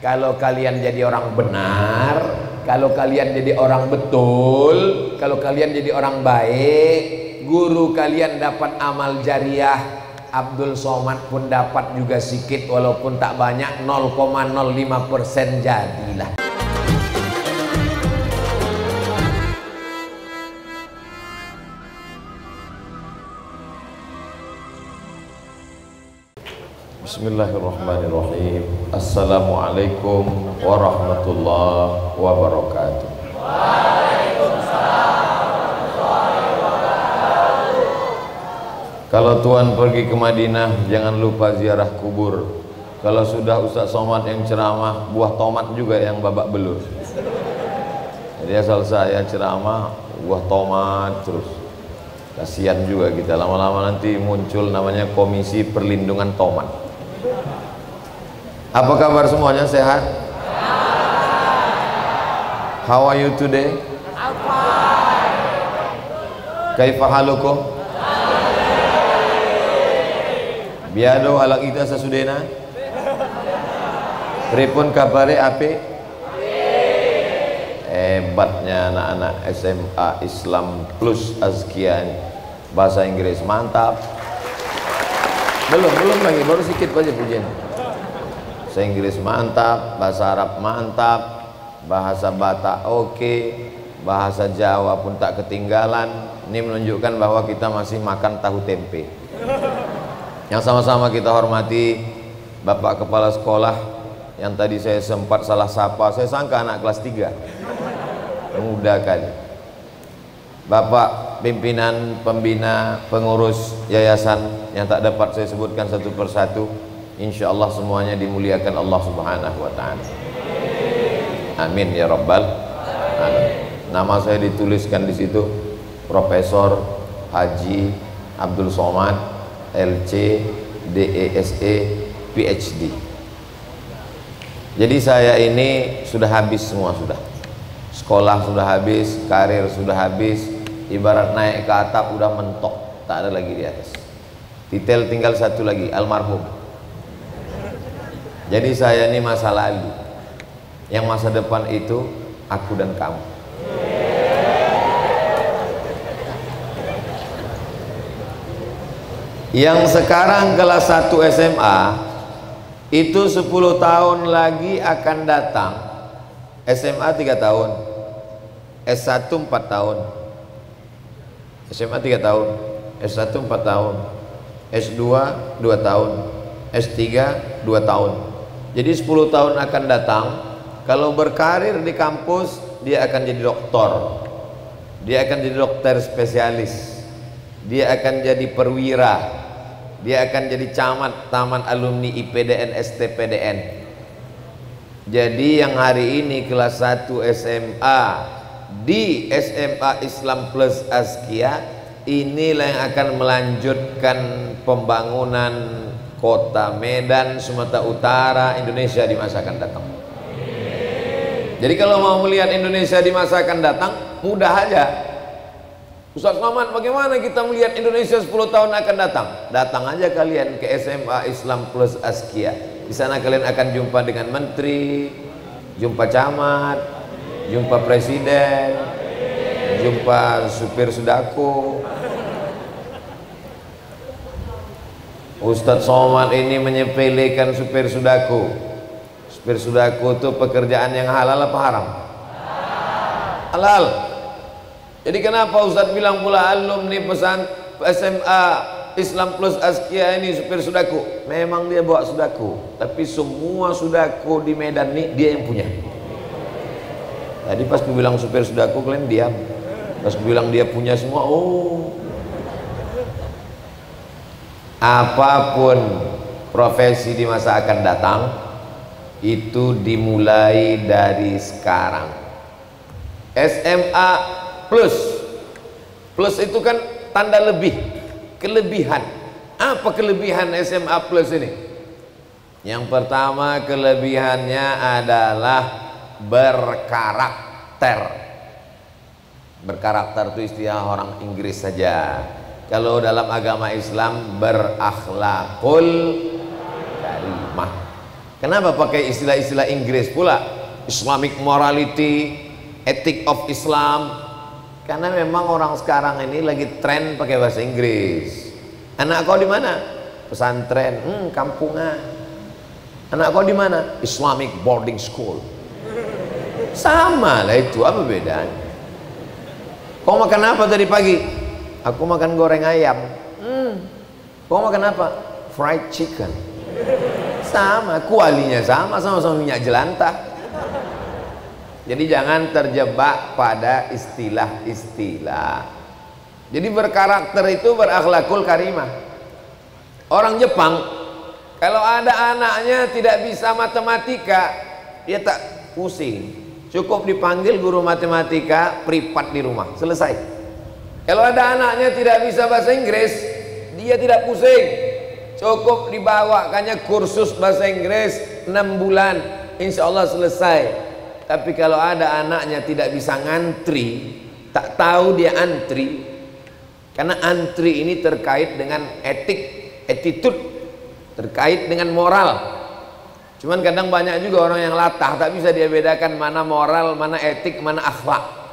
Kalau kalian jadi orang benar, kalau kalian jadi orang betul, kalau kalian jadi orang baik, guru kalian dapat amal jariah, Abdul Somad pun dapat juga sedikit walaupun tak banyak, 0,05% jadilah. Bismillahirrahmanirrahim. Assalamualaikum warahmatullahi wabarakatuh. Kalau Tuhan pergi ke Madinah, jangan lupa ziarah kubur. Kalau sudah Ustaz Somad yang ceramah, buah tomat juga yang babak belur. Jadi asal saya ceramah, buah tomat terus. Kasihan juga kita, lama-lama nanti muncul namanya Komisi Perlindungan Tomat. Apa kabar semuanya, sehat? How are you today? I'm fine. Kaifa halukum? Biado ala kita sesudena? Pripun kabare ape? Hebatnya anak-anak SMA Islam Plus Azkia, bahasa Inggris mantap. Belum lagi, baru sedikit aja pujian. Bahasa Inggris mantap, bahasa Arab mantap, bahasa Batak oke, bahasa Jawa pun tak ketinggalan. Ini menunjukkan bahwa kita masih makan tahu tempe. Yang sama-sama kita hormati Bapak Kepala Sekolah yang tadi saya sempat salah sapa, saya sangka anak kelas 3. Mudah kali. Bapak pimpinan, pembina, pengurus yayasan yang tak dapat saya sebutkan satu persatu, insya Allah semuanya dimuliakan Allah Subhanahu wa Ta'ala. Amin ya Rabbal alamin. Nama saya dituliskan di situ, Profesor Haji Abdul Somad, LC, DESE, PhD. Jadi saya ini sudah habis semua, sudah. Sekolah sudah habis, karir sudah habis, ibarat naik ke atap udah mentok, tak ada lagi di atas. Detail tinggal satu lagi, almarhum. Jadi saya ini masa lalu, yang masa depan itu aku dan kamu. Yang sekarang kelas 1 SMA itu 10 tahun lagi akan datang. SMA 3 tahun, S1 4 tahun, SMA 3 tahun, S1 4 tahun, S2 2 tahun, S3 2 tahun. Jadi 10 tahun akan datang. Kalau berkarir di kampus, dia akan jadi doktor, dia akan jadi dokter spesialis, dia akan jadi perwira, dia akan jadi camat, taman alumni IPDN, STPDN. Jadi yang hari ini kelas 1 SMA di SMA Islam Plus Azkia, inilah yang akan melanjutkan pembangunan kota Medan, Sumatera Utara, Indonesia di masa akan datang. Jadi kalau mau melihat Indonesia di masa akan datang, mudah aja. Ustaz Somad, bagaimana kita melihat Indonesia 10 tahun akan datang? Datang aja kalian ke SMA Islam Plus Azkia. Di sana kalian akan jumpa dengan menteri, jumpa camat, jumpa presiden, jumpa supir sudako. Ustadz Somad ini menyepelekan supir sudako. Supir sudako itu pekerjaan yang halal apa haram? Halal. Jadi kenapa Ustadz bilang pula alumni pesan SMA Islam Plus Azkia ini supir sudako? Memang dia bawa sudako, tapi semua sudako di Medan nih dia yang punya. Tadi pas aku bilang supir sudako kalian diam. Pas aku bilang dia punya semua, oh. Apapun profesi di masa akan datang itu dimulai dari sekarang. SMA Plus, plus itu kan tanda lebih, kelebihan. Apa kelebihan SMA Plus ini? Yang pertama kelebihannya adalah berkarakter. Berkarakter itu istilah orang Inggris saja. Kalau dalam agama Islam berakhlakul karimah. Kenapa pakai istilah-istilah Inggris pula? Islamic morality, ethic of Islam. Karena memang orang sekarang ini lagi tren pakai bahasa Inggris. Anak kau di mana? Pesantren. Kampungan. Anak kau di mana? Islamic boarding school. Sama lah itu, apa bedanya? Kau makan apa tadi pagi? Aku makan goreng ayam. Kau makan apa? Fried chicken. Sama, kualinya sama-sama minyak jelantah. Jadi jangan terjebak pada istilah-istilah. Jadi berkarakter itu berakhlakul karimah. Orang Jepang kalau ada anaknya tidak bisa matematika, dia tak pusing. Cukup dipanggil guru matematika privat di rumah, selesai. Kalau ada anaknya tidak bisa bahasa Inggris, dia tidak pusing. Cukup dibawakannya kursus bahasa Inggris 6 bulan, insya Allah selesai. Tapi kalau ada anaknya tidak bisa ngantri, tak tahu dia antri, karena antri ini terkait dengan etik, attitude, terkait dengan moral. Cuman kadang banyak juga orang yang latah, tak bisa dia bedakan mana moral, mana etik, mana akhlak.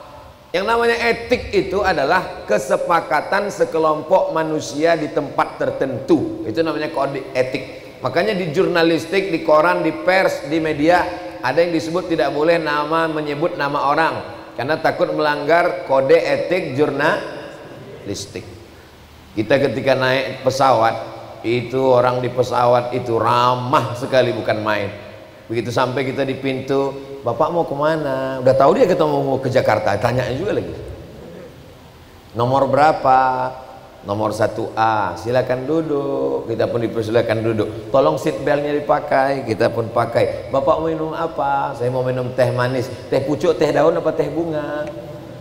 Yang namanya etik itu adalah kesepakatan sekelompok manusia di tempat tertentu. Itu namanya kode etik. Makanya di jurnalistik, di koran, di pers, di media ada yang disebut tidak boleh menyebut nama orang karena takut melanggar kode etik jurnalistik. Kita ketika naik pesawat, itu orang di pesawat itu ramah sekali, bukan main. Begitu sampai kita di pintu, Bapak mau kemana? Udah tahu dia kita mau ke Jakarta, tanyanya juga lagi. Nomor berapa? Nomor 1A, silakan duduk. Kita pun dipersilakan duduk. Tolong seat beltnya dipakai, kita pun pakai. Bapak mau minum apa? Saya mau minum teh manis. Teh pucuk, teh daun apa teh bunga?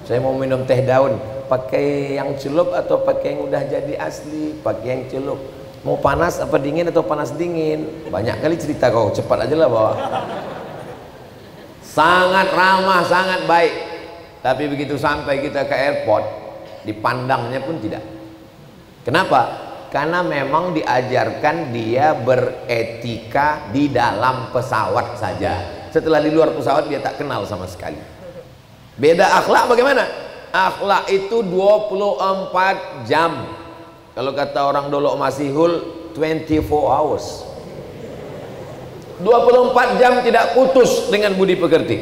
Saya mau minum teh daun. Pakai yang celup atau pakai yang udah jadi asli? Pakai yang celup. Mau panas apa dingin atau panas dingin? Banyak kali cerita kau, cepat aja lah bawa. Sangat ramah, sangat baik. Tapi begitu sampai kita ke airport, dipandangnya pun tidak. Kenapa? Karena memang diajarkan dia beretika di dalam pesawat saja. Setelah di luar pesawat dia tak kenal sama sekali. Beda akhlak bagaimana? Akhlak itu 24 jam. Kalau kata orang Dolok Masihul, 24 hours. 24 jam tidak putus dengan budi pekerti.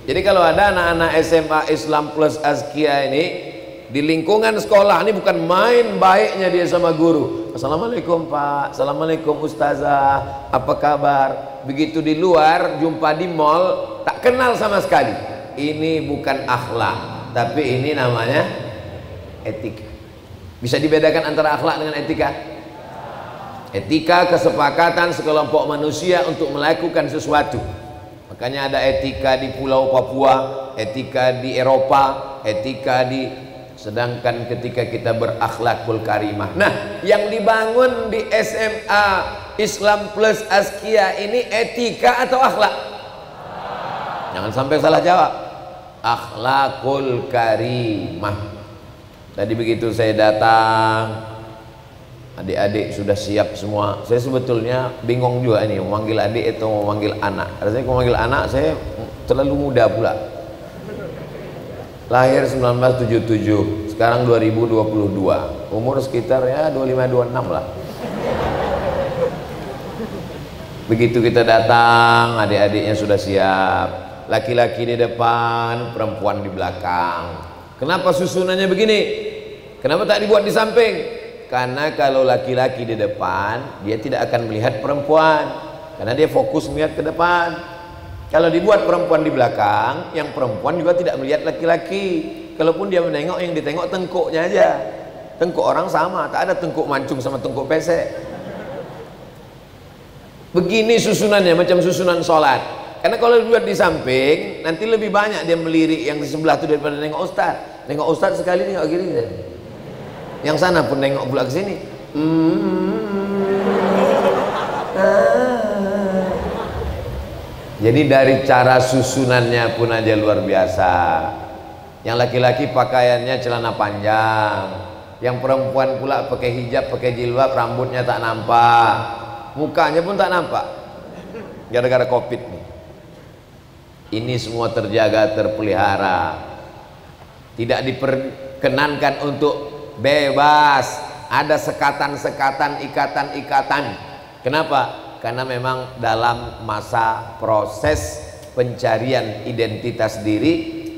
Jadi kalau ada anak-anak SMA Islam Plus Azkia ini di lingkungan sekolah, ini bukan main baiknya dia sama guru. Assalamualaikum Pak, Assalamualaikum Ustazah, apa kabar? Begitu di luar, jumpa di mall, tak kenal sama sekali. Ini bukan akhlak, tapi ini namanya etika. Bisa dibedakan antara akhlak dengan etika? Etika kesepakatan sekelompok manusia untuk melakukan sesuatu. Makanya ada etika di Pulau Papua, etika di Eropa, etika di... Sedangkan ketika kita berakhlakul karimah, nah yang dibangun di SMA Islam Plus Azkia ini etika atau akhlak? Jangan sampai salah jawab. Akhlakul karimah. Tadi begitu saya datang, adik-adik sudah siap semua. Saya sebetulnya bingung juga ini, mau manggil adik atau mau manggil anak. Rasanya kalau manggil anak saya terlalu muda pula. Lahir 1977, sekarang 2022, umur sekitar ya 25-26 lah. Begitu kita datang, adik-adiknya sudah siap, laki-laki di depan, perempuan di belakang. Kenapa susunannya begini? Kenapa tak dibuat di samping? Karena kalau laki-laki di depan, dia tidak akan melihat perempuan, karena dia fokus melihat ke depan. Kalau dibuat perempuan di belakang, yang perempuan juga tidak melihat laki-laki. Kalaupun dia menengok, yang ditengok tengkuknya aja. Tengkuk orang sama, tak ada tengkuk mancung sama tengkuk pesek. Begini susunannya, macam susunan sholat. Karena kalau dibuat di samping, nanti lebih banyak dia melirik yang di sebelah itu daripada nengok ustaz. Nengok ustaz sekali, nengok kiri. Yang sana pun nengok pula ke sini. Jadi dari cara susunannya pun aja luar biasa. Yang laki-laki pakaiannya celana panjang, yang perempuan pula pakai hijab, pakai jilbab, rambutnya tak nampak, mukanya pun tak nampak. gara-gara COVID nih. Ini semua terjaga, terpelihara, tidak diperkenankan untuk bebas, ada sekatan-sekatan, ikatan-ikatan. Kenapa? Karena memang dalam masa proses pencarian identitas diri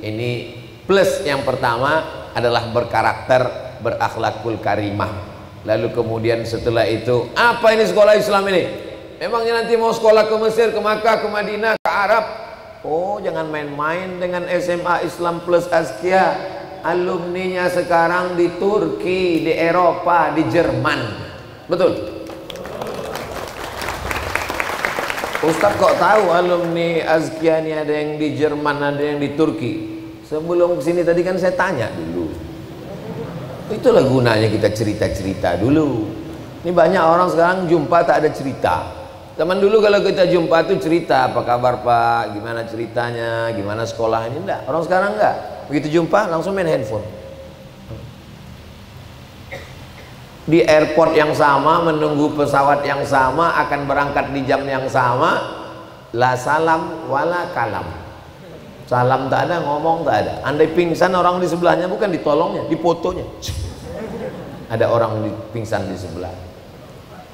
ini. Plus yang pertama adalah berkarakter, berakhlakul karimah. Lalu kemudian setelah itu, apa ini sekolah Islam ini? Memangnya nanti mau sekolah ke Mesir, ke Makkah, ke Madinah, ke Arab? Oh, jangan main-main dengan SMA Islam Plus Azkia. Alumninya sekarang di Turki, di Eropa, di Jerman. Betul? Ustaz kok tahu alumni Azkia ini ada yang di Jerman, ada yang di Turki? Sebelum kesini tadi kan saya tanya dulu. Itulah gunanya kita cerita-cerita dulu. Ini banyak orang sekarang jumpa tak ada cerita. Zaman dulu kalau kita jumpa tuh cerita, apa kabar Pak, gimana ceritanya, gimana sekolahnya. Enggak, orang sekarang enggak. Begitu jumpa langsung main handphone. Di airport yang sama, menunggu pesawat yang sama, akan berangkat di jam yang sama. La salam wala kalam. Salam tak ada, ngomong tak ada. Andai pingsan orang di sebelahnya, bukan ditolongnya, difotonya. Ada orang pingsan di sebelah.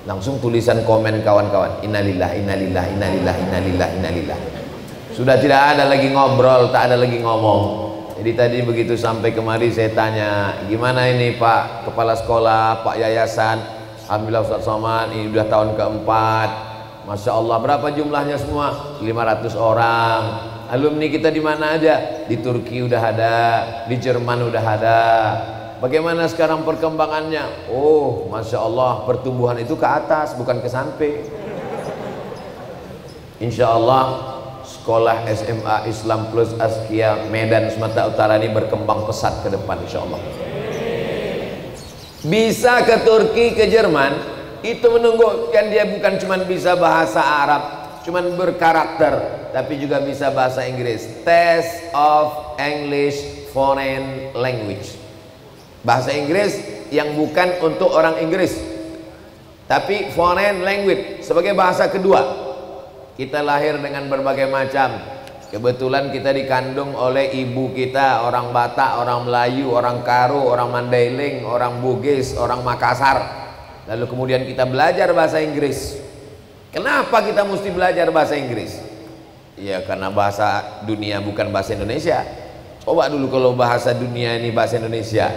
Langsung tulisan komen kawan-kawan, innalillah, innalillah, innalillah, innalillah, innalillah. Sudah tidak ada lagi ngobrol, tak ada lagi ngomong. Jadi tadi begitu sampai kemari saya tanya, gimana ini Pak Kepala Sekolah, Pak Yayasan? Alhamdulillah Ustaz Somad, ini udah tahun keempat. Masya Allah, berapa jumlahnya semua? 500 orang. Alumni kita di mana aja? Di Turki udah ada, di Jerman udah ada. Bagaimana sekarang perkembangannya? Oh, Masya Allah, pertumbuhan itu ke atas, bukan ke samping. Insya Allah sekolah SMA Islam Plus Azkia Medan Sumatera Utara ini berkembang pesat ke depan, insya Allah. Bisa ke Turki, ke Jerman, itu menunjukkan dia bukan cuma bisa bahasa Arab, cuma berkarakter, tapi juga bisa bahasa Inggris. Test of English Foreign Language. Bahasa Inggris yang bukan untuk orang Inggris, tapi foreign language sebagai bahasa kedua. Kita lahir dengan berbagai macam. Kebetulan kita dikandung oleh ibu kita, orang Batak, orang Melayu, orang Karo, orang Mandailing, orang Bugis, orang Makassar. Lalu kemudian kita belajar bahasa Inggris. Kenapa kita mesti belajar bahasa Inggris? Ya karena bahasa dunia bukan bahasa Indonesia. Coba dulu kalau bahasa dunia ini bahasa Indonesia.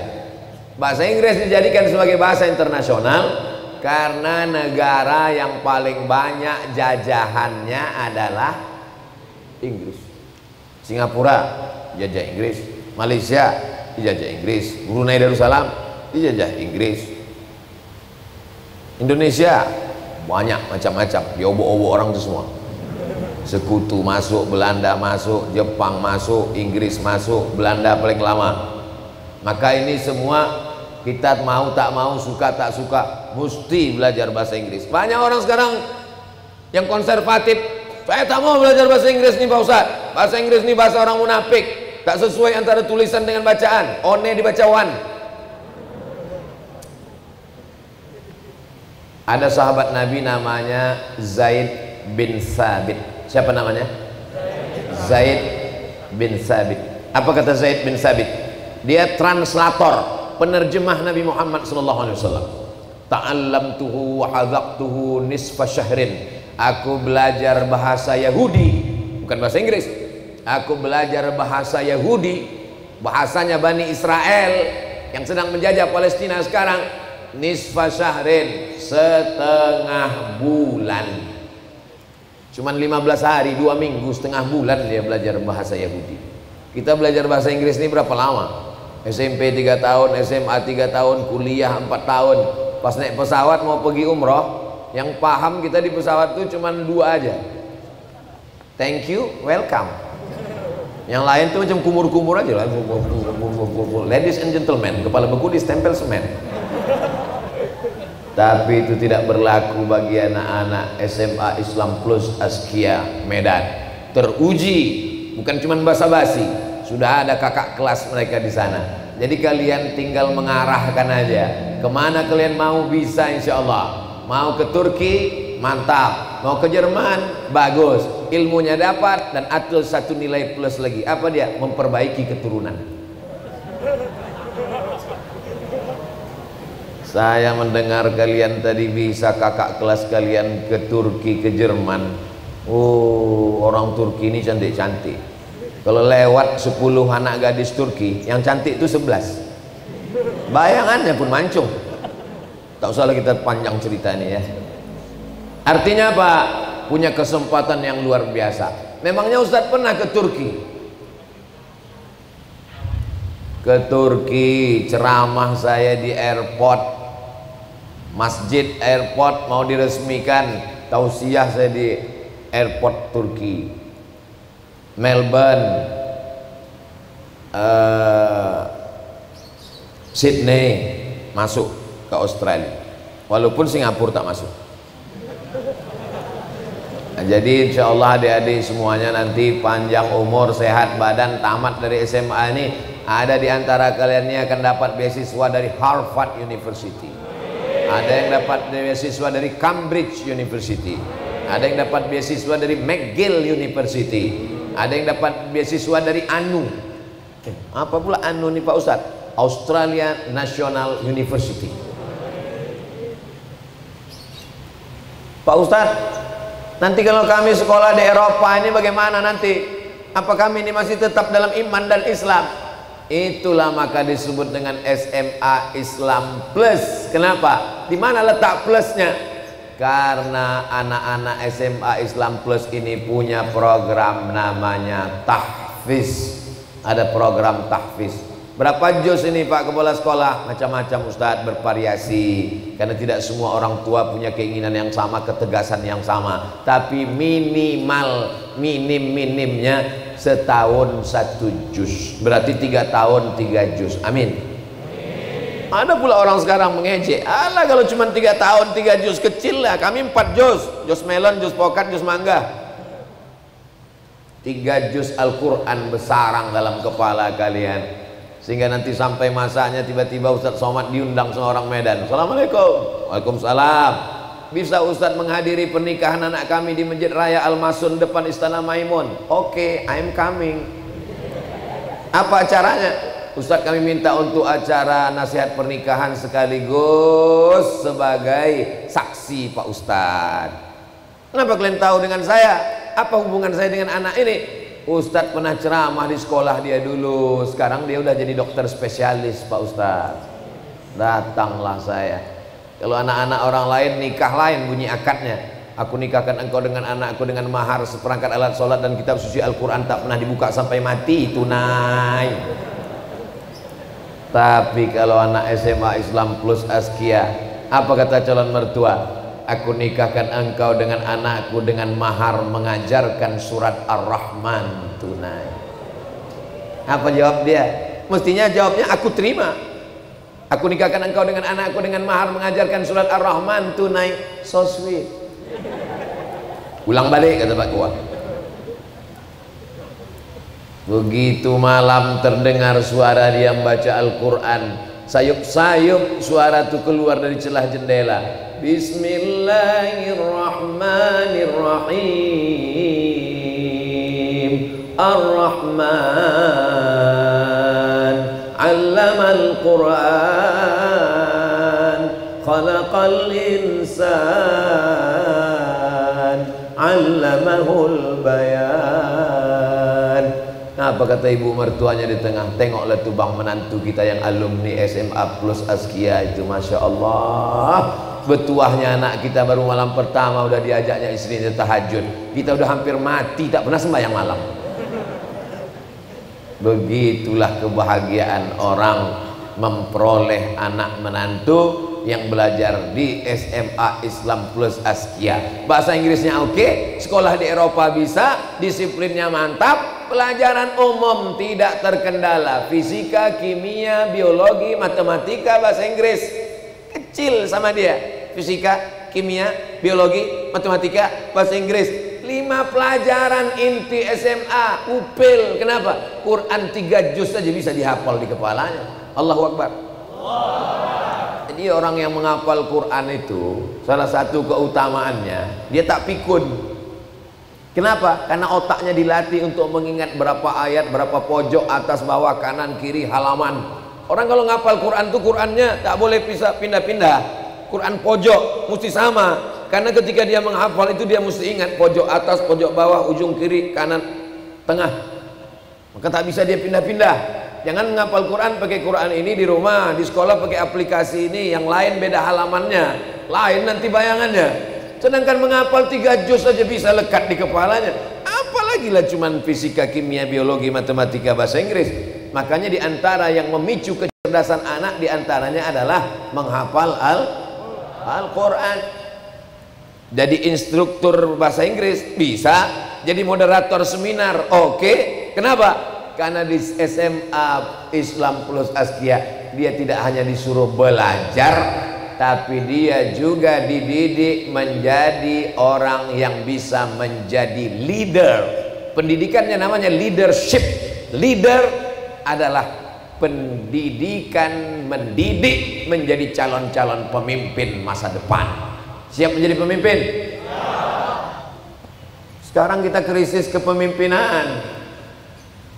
Bahasa Inggris dijadikan sebagai bahasa internasional karena negara yang paling banyak jajahannya adalah Inggris. Singapura dijajah Inggris, Malaysia dijajah Inggris, Brunei Darussalam dijajah Inggris. Indonesia banyak macam-macam, diobok-obok orang itu semua. Sekutu masuk, Belanda masuk, Jepang masuk, Inggris masuk, Belanda paling lama. Maka ini semua kita mau tak mau, suka tak suka, mesti belajar bahasa Inggris. Banyak orang sekarang yang konservatif, saya tak mau belajar bahasa Inggris nih Pak Ustaz. Bahasa Inggris nih bahasa orang munafik, tak sesuai antara tulisan dengan bacaan. One dibaca wan. Ada sahabat Nabi namanya Zaid bin Thabit. Siapa namanya? Zaid bin Thabit. Apa kata Zaid bin Thabit? Dia translator, penerjemah Nabi Muhammad SAW. Ta'allamtuhu wa hadzaqtuhu nisfa syahrin. Aku belajar bahasa Yahudi, bukan bahasa Inggris. Aku belajar bahasa Yahudi, bahasanya Bani Israel yang sedang menjajah Palestina sekarang. Nisfa syahrin, setengah bulan. Cuman 15 hari, 2 minggu, setengah bulan dia belajar bahasa Yahudi. Kita belajar bahasa Inggris ini berapa lama? SMP 3 tahun, SMA 3 tahun, kuliah 4 tahun. Pas naik pesawat mau pergi umroh, yang paham kita di pesawat itu cuma 2 aja. Thank you, welcome. Yang lain tuh macam kumur-kumur aja lah. Ladies and gentlemen, kepala beku distempel semen. Tapi itu tidak berlaku bagi anak-anak SMA Islam Plus Azkia Medan. Teruji, bukan cuma basa-basi. Sudah ada kakak kelas mereka di sana. Jadi kalian tinggal mengarahkan aja kemana kalian mau, bisa insya Allah. Mau ke Turki mantap. Mau ke Jerman, bagus, ilmunya dapat dan atau satu nilai plus lagi. Apa dia? Memperbaiki keturunan. Saya mendengar kalian tadi bisa kakak kelas kalian ke Turki, ke Jerman. Oh, orang Turki ini cantik-cantik. Kalau lewat 10 anak gadis Turki, yang cantik itu 11. Bayangannya pun mancung. Tak usah kita panjang cerita ini ya. Artinya apa? Punya kesempatan yang luar biasa. Memangnya Ustadz pernah ke Turki? Ke Turki, ceramah saya di airport, masjid airport mau diresmikan, tausiah saya di airport Turki, Melbourne, Sydney masuk ke Australia, walaupun Singapura tak masuk. Nah, jadi insya Allah adik-adik semuanya nanti panjang umur, sehat badan, tamat dari SMA ini, ada di antara kalian ini akan dapat beasiswa dari Harvard University, ada yang dapat beasiswa dari Cambridge University, ada yang dapat beasiswa dari McGill University, ada yang dapat beasiswa dari ANU. Apa pula ANU nih Pak Ustadz? Australia National University. Pak Ustadz, nanti kalau kami sekolah di Eropa ini bagaimana nanti? Apa kami ini masih tetap dalam iman dan Islam? Itulah maka disebut dengan SMA Islam Plus. Kenapa? Di mana letak plusnya? Karena anak-anak SMA Islam Plus ini punya program namanya tahfiz. Ada program tahfiz. Berapa juz ini Pak Kepala Sekolah? Macam-macam Ustadz, bervariasi. Karena tidak semua orang tua punya keinginan yang sama, ketegasan yang sama. Tapi minimnya setahun 1 juz. Berarti 3 tahun 3 juz. Amin. Ada pula orang sekarang mengejek, alah kalau cuma 3 tahun 3 juz, kecil lah, kami 4 juz, juz melon, juz pokat, juz mangga. 3 juz Al-Quran bersarang dalam kepala kalian, sehingga nanti sampai masanya tiba-tiba Ustadz Somad diundang sama orang Medan. Assalamualaikum. Waalaikumsalam. Bisa Ustadz menghadiri pernikahan anak kami di Masjid Raya Al-Masun depan Istana Maimun? Oke, I'm coming. Apa acaranya? Ustadz kami minta untuk acara nasihat pernikahan sekaligus sebagai saksi Pak Ustadz. Kenapa kalian tahu dengan saya? Apa hubungan saya dengan anak ini? Ustadz pernah ceramah di sekolah dia dulu. Sekarang dia udah jadi dokter spesialis Pak Ustadz. Datanglah saya. Kalau anak-anak orang lain nikah lain bunyi akadnya. Aku nikahkan engkau dengan anakku dengan mahar seperangkat alat sholat dan kitab suci Al-Quran tak pernah dibuka sampai mati, tunai. Tapi kalau anak SMA Islam Plus Askia, apa kata calon mertua? Aku nikahkan engkau dengan anakku dengan mahar mengajarkan surat Ar-Rahman, tunai. Apa jawab dia? Mestinya jawabnya aku terima. Aku nikahkan engkau dengan anakku dengan mahar mengajarkan surat Ar-Rahman, tunai. So sweet. Ulang balik kata Pak Kuah. Begitu malam terdengar suara dia membaca Al-Quran, sayup-sayup suara itu keluar dari celah jendela. Bismillahirrahmanirrahim. Ar-Rahman 'allamal Qur'an, khalaqal insan, 'allamahul bayan. Apa kata ibu mertuanya di tengah? Tengoklah tuh bang menantu kita yang alumni SMA Plus Askia itu, Masya Allah. Betuahnya anak kita baru malam pertama udah diajaknya istrinya tahajud. Kita udah hampir mati tak pernah sembahyang malam. Begitulah kebahagiaan orang memperoleh anak menantu yang belajar di SMA Islam Plus Askia. Bahasa Inggrisnya oke, sekolah di Eropa bisa, disiplinnya mantap, pelajaran umum tidak terkendala, fisika, kimia, biologi, matematika, bahasa Inggris kecil sama dia. Fisika, kimia, biologi, matematika, bahasa Inggris. 5 pelajaran inti SMA, upil. Kenapa? Quran 3 juz saja bisa dihafal di kepalanya. Allahu Akbar. Jadi orang yang menghafal Quran itu salah satu keutamaannya dia tak pikun. Kenapa? Karena otaknya dilatih untuk mengingat berapa ayat, berapa pojok, atas, bawah, kanan, kiri, halaman. Orang kalau ngapal Quran tuh Qurannya tak boleh bisa pindah-pindah. Quran pojok mesti sama. Karena ketika dia menghafal itu dia mesti ingat pojok atas, pojok bawah, ujung kiri, kanan, tengah. Maka tak bisa dia pindah-pindah. Jangan menghafal Quran pakai Quran ini di rumah, di sekolah pakai aplikasi ini, yang lain beda halamannya, lain nanti bayangannya. Sedangkan menghafal 3 juz saja bisa lekat di kepalanya. Apalagi lah cuman fisika, kimia, biologi, matematika, bahasa Inggris. Makanya di antara yang memicu kecerdasan anak di antaranya adalah menghafal Al-Quran. Jadi instruktur bahasa Inggris bisa, jadi moderator seminar oke. Kenapa? Karena di SMA Islam Plus Askia dia tidak hanya disuruh belajar, tapi dia juga dididik menjadi orang yang bisa menjadi leader. Pendidikannya namanya leadership. Leader adalah pendidikan, mendidik menjadi calon-calon pemimpin masa depan. Siap menjadi pemimpin? Sekarang kita krisis kepemimpinan.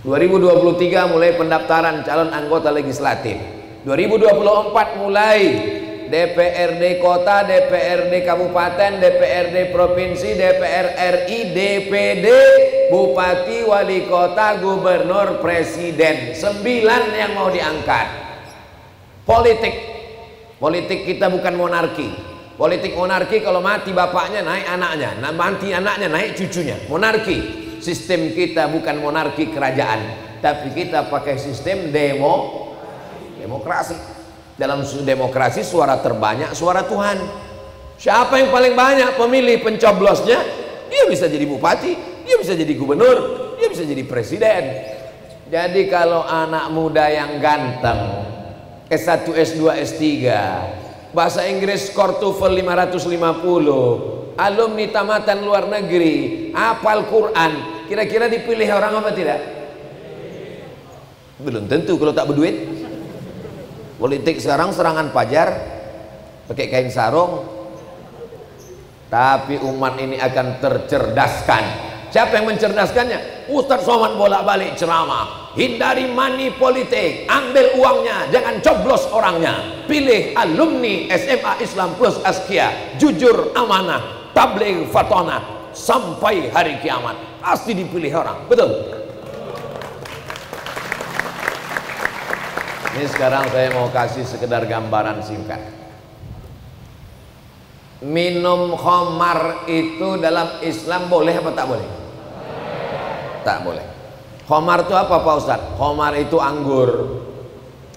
2023 mulai pendaftaran calon anggota legislatif. 2024 mulai DPRD kota, DPRD kabupaten, DPRD provinsi, DPR RI, DPD, bupati, wali kota, gubernur, presiden. 9 yang mau diangkat. Politik kita bukan monarki. Politik monarki kalau mati bapaknya naik anaknya, mati anaknya naik cucunya. Monarki. Sistem kita bukan monarki kerajaan, tapi kita pakai sistem demokrasi. Dalam demokrasi suara terbanyak suara Tuhan. Siapa yang paling banyak pemilih pencoblosnya, dia bisa jadi bupati, dia bisa jadi gubernur, dia bisa jadi presiden. Jadi kalau anak muda yang ganteng, S1, S2, S3, bahasa Inggris skor TOEFL 550, alumni tamatan luar negeri, hafal Quran, kira-kira dipilih orang apa tidak? Belum tentu kalau tak berduit. Politik sekarang serangan fajar, pakai kain sarung. Tapi umat ini akan tercerdaskan. Siapa yang mencerdaskannya? Ustadz Somad bolak-balik ceramah, hindari money politik, ambil uangnya, jangan coblos orangnya, pilih alumni SMA Islam Plus Askia, jujur, amanah, tabligh fatona, sampai hari kiamat pasti dipilih orang. Betul? Ini sekarang saya mau kasih sekedar gambaran singkat. Minum khamar itu dalam Islam boleh apa tak boleh? Tak boleh. Khamar itu apa Pak Ustadz? Khamar itu anggur.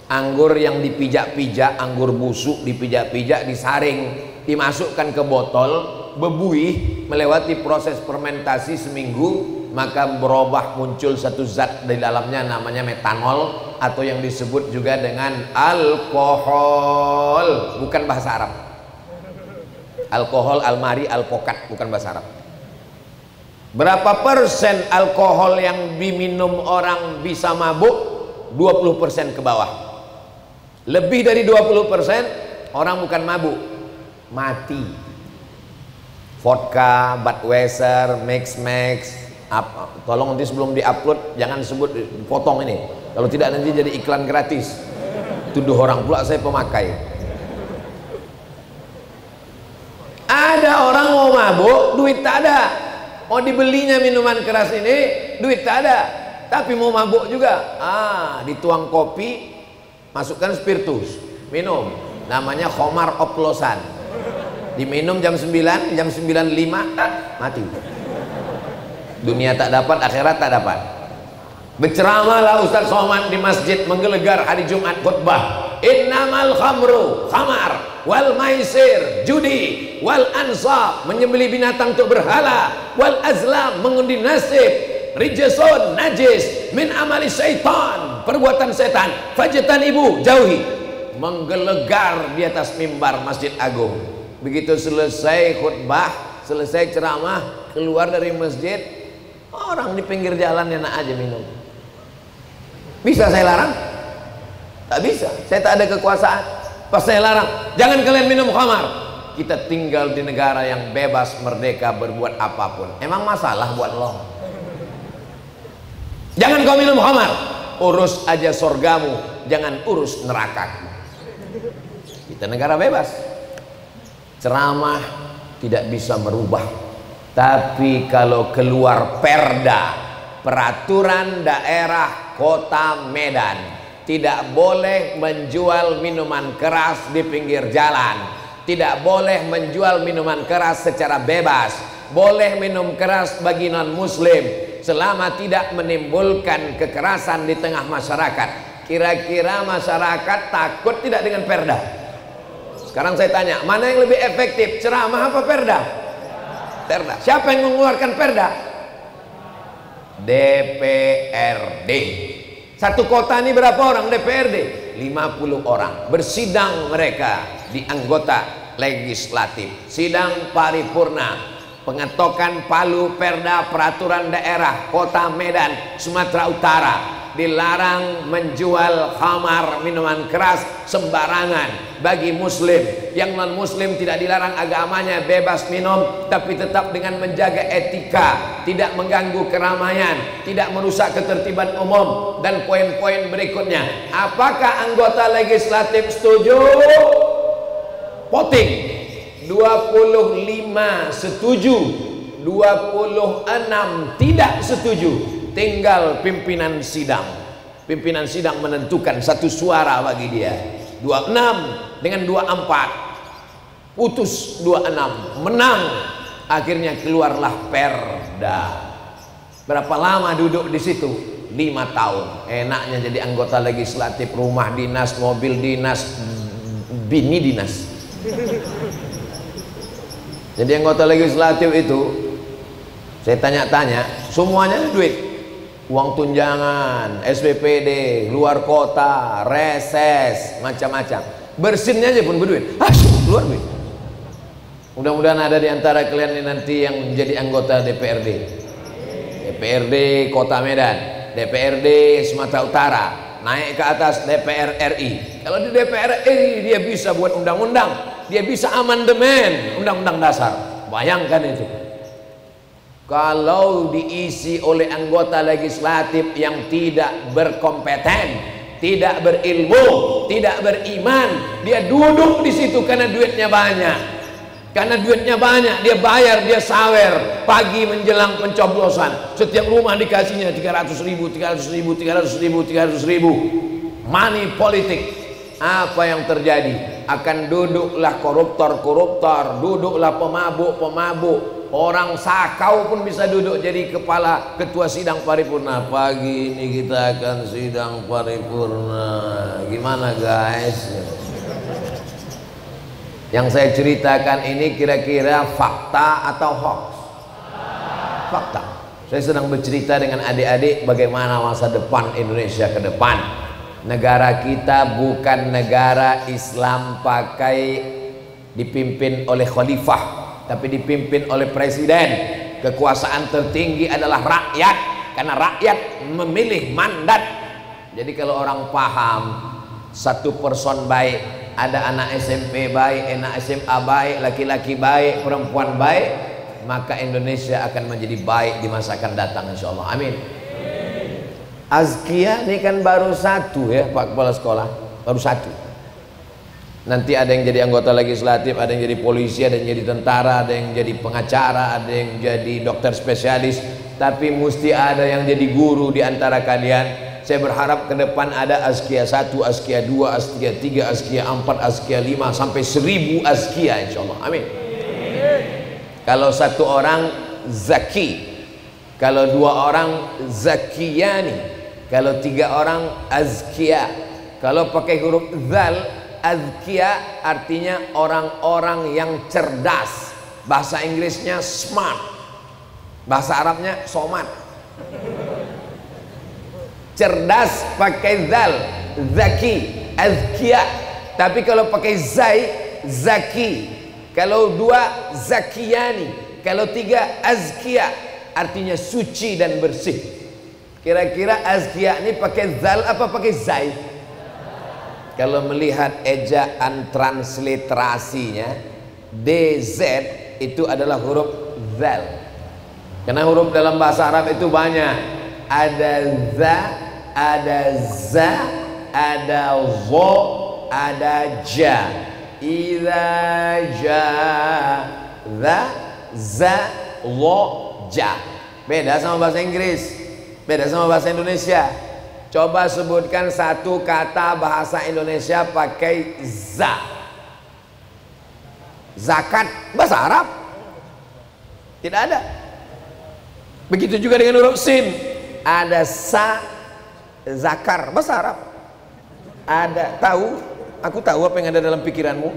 Anggur yang dipijak-pijak, anggur busuk dipijak-pijak, disaring, dimasukkan ke botol, bebuih, melewati proses fermentasi seminggu, maka berubah, muncul satu zat di dalamnya namanya metanol, atau yang disebut juga dengan alkohol. Bukan bahasa Arab. Alkohol, almari, alpokat, bukan bahasa Arab. Berapa persen alkohol yang diminum orang bisa mabuk? 20% ke bawah. Lebih dari 20% orang bukan mabuk, mati. Vodka, Budweiser, Max, tolong nanti sebelum diupload jangan sebut, potong ini. Kalau tidak nanti jadi iklan gratis. Tuduh orang pula saya pemakai. Ada orang mau mabuk, duit tak ada. Mau dibelinya minuman keras ini, duit tak ada. Tapi mau mabuk juga. Dituang kopi, masukkan spiritus, minum. Namanya khamar oplosan. Diminum jam 9, jam 9.05 mati. Dunia tak dapat, akhirat tak dapat. Berceramahlah Ustadz Somad di masjid menggelegar hari Jumat khutbah. Innamal khamru, khamar, wal maisir, judi, wal ansab, menyembelih binatang untuk berhala, wal azlam, mengundi nasib, rijsun, najis, min amali syaitan, perbuatan setan, fajtan ibu, jauhi. Menggelegar di atas mimbar Masjid Agung. Begitu selesai khutbah, selesai ceramah, keluar dari masjid, orang di pinggir jalan enak aja minum. Bisa saya larang? Tak bisa, saya tak ada kekuasaan. Pas saya larang, jangan kalian minum khamar. Kita tinggal di negara yang bebas, merdeka, berbuat apapun. Emang masalah buat lo? Jangan kau minum khamar, urus aja sorgamu, jangan urus nerakaku. Kita negara bebas. Ceramah tidak bisa merubah, tapi kalau keluar perda, peraturan daerah Kota Medan, tidak boleh menjual minuman keras di pinggir jalan, tidak boleh menjual minuman keras secara bebas, boleh minum keras bagi non muslim selama tidak menimbulkan kekerasan di tengah masyarakat. Kira-kira masyarakat takut tidak dengan perda? Sekarang saya tanya, mana yang lebih efektif, ceramah apa perda? Perda. Siapa yang mengeluarkan perda? DPRD. Satu kota ini berapa orang DPRD? 50 orang. Bersidang mereka di anggota legislatif. Sidang paripurna, pengetokan palu perda peraturan daerah Kota Medan, Sumatera Utara. Dilarang menjual khamar, minuman keras sembarangan bagi muslim. Yang non muslim tidak dilarang, agamanya bebas minum, tapi tetap dengan menjaga etika, tidak mengganggu keramaian, tidak merusak ketertiban umum. Dan poin-poin berikutnya, apakah anggota legislatif setuju? Voting 25 setuju, 26 tidak setuju. Tinggal pimpinan sidang. Pimpinan sidang menentukan satu suara bagi dia. 26 dengan 24. Putus 26. Menang. Akhirnya keluarlah perda. Berapa lama duduk di situ? 5 tahun. Enaknya jadi anggota legislatif, rumah dinas, mobil dinas, bini dinas. Jadi anggota legislatif itu, saya tanya-tanya, semuanya duit. Uang tunjangan, SPPD, luar kota, reses, macam-macam. Bersinnya aja pun berduit. Keluar duit. Mudah-mudahan ada di antara kalian ini nanti yang menjadi anggota DPRD. DPRD Kota Medan, DPRD Sumatera Utara, naik ke atas DPR RI. Kalau di DPR RI dia bisa buat undang-undang, dia bisa amandemen undang-undang dasar. Bayangkan itu. Kalau diisi oleh anggota legislatif yang tidak berkompeten, tidak berilmu, tidak beriman, dia duduk di situ karena duitnya banyak. Karena duitnya banyak, dia bayar, dia sawer pagi menjelang pencoblosan. Setiap rumah dikasihnya 300 ribu, 300 ribu, 300 ribu, 300 ribu. Money politik. Apa yang terjadi? Akan duduklah koruptor-koruptor, duduklah pemabuk-pemabuk. Orang sakau pun bisa duduk jadi kepala ketua sidang paripurna. Pagi ini kita akan sidang paripurna. Gimana guys? Yang saya ceritakan ini kira-kira fakta atau hoax? Fakta. Saya sedang bercerita dengan adik-adik bagaimana masa depan Indonesia ke depan. Negara kita bukan negara Islam pakai dipimpin oleh khalifah, tapi dipimpin oleh presiden. Kekuasaan tertinggi adalah rakyat, karena rakyat memilih mandat. Jadi kalau orang paham satu person baik, ada anak SMP baik, anak SMA baik, laki-laki baik, perempuan baik, maka Indonesia akan menjadi baik di masa akan datang, insyaallah. Amin. Azkia ini kan baru satu ya Pak Kepala Sekolah, baru satu. Nanti ada yang jadi anggota legislatif, ada yang jadi polisi, ada yang jadi tentara, ada yang jadi pengacara, ada yang jadi dokter spesialis. Tapi mesti ada yang jadi guru di antara kalian. Saya berharap ke depan ada Azkia 1, Azkia 2, Azkia 3, Azkia 4, Azkia 5 sampai 1000 Azkia insyaallah. Amin. Kalau satu orang Zaki, kalau 2 orang Zakiyani, kalau 3 orang Azkia. Kalau pakai huruf Zal, Azkia artinya orang-orang yang cerdas. Bahasa Inggrisnya smart, bahasa Arabnya somat. Cerdas pakai Zal, Zaki, Azkia. Tapi kalau pakai Zai, Zaki. Kalau 2 Zakiyani, kalau 3 Azkia, artinya suci dan bersih. Kira-kira Azkia ini pakai Zal apa pakai Zai? Kalau melihat ejaan transliterasinya, DZ itu adalah huruf zal. Karena huruf dalam bahasa Arab itu banyak. Ada za, ada za, ada zo, ada ja. Idza ja, za, za, zo, ja. Beda sama bahasa Inggris, beda sama bahasa Indonesia. Coba sebutkan satu kata bahasa Indonesia pakai za. Zakat bahasa Arab tidak ada. Begitu juga dengan huruf sin. Ada sa, zakar bahasa Arab. Ada, tahu? Aku tahu apa yang ada dalam pikiranmu.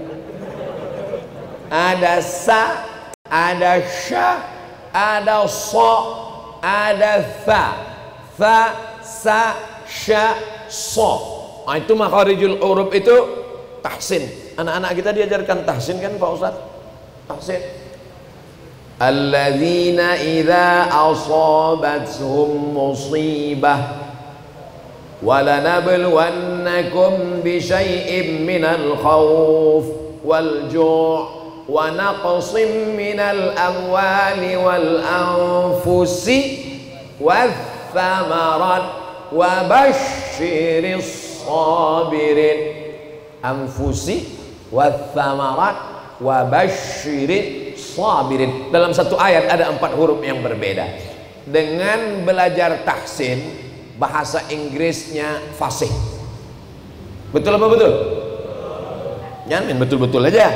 Ada sa, ada sya, ada so, ada tha. Tha, sa, sya, so. Nah, itu makharijul huruf itu tahsin. Anak-anak kita diajarkan tahsin kan Pak Ustaz? Tahsin. Alladzina idza asabathum musibah walanabluwannakum bisyai'im minal khawf wal ju' wa naqsim minal amwali wal anfusi wath thamarat wa basyiris sabirin. Anfusi wath thamarat wa basyiris sabirin. Dalam satu ayat ada 4 huruf yang berbeda. Dengan belajar tahsin, bahasa Inggrisnya fasih. Betul apa betul? Jangan main betul-betul aja.